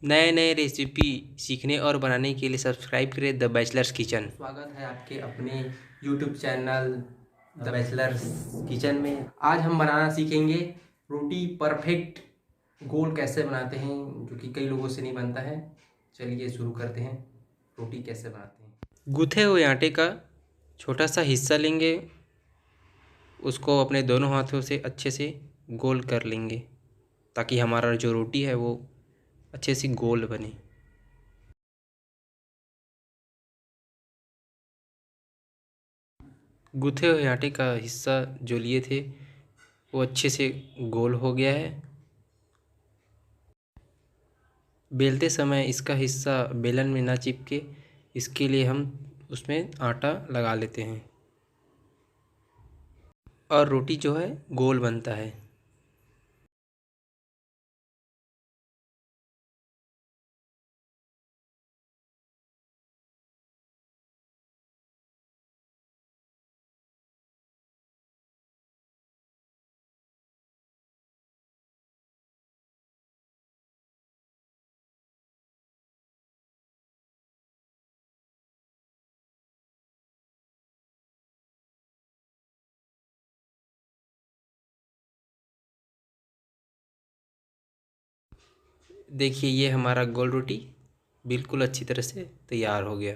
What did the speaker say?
नए नए रेसिपी सीखने और बनाने के लिए सब्सक्राइब करें द बैचलर्स किचन। स्वागत है आपके अपने YouTube channel the bachelors kitchen में। आज हम बनाना सीखेंगे रोटी परफेक्ट गोल कैसे बनाते हैं, जो कि कई लोगों से नहीं बनता है। चलिए शुरू करते हैं। रोटी कैसे बनाते हैं। गूथे हुए आटे का छोटा सा हिस्सा लेंगे, उसको अपने दोनों हाथों से अच्छे से गोल कर लेंगे ताकि हमारा जो रोटी है वो अच्छे से गोल बने। गूथे हुए आटे का हिस्सा जो लिए थे वो अच्छे से गोल हो गया है। बेलते समय इसका हिस्सा बेलन में ना चिपके, इसके लिए हम उसमें आटा लगा लेते हैं और रोटी जो है गोल बनता है। देखिए, ये हमारा गोल रोटी बिल्कुल अच्छी तरह से तैयार हो गया।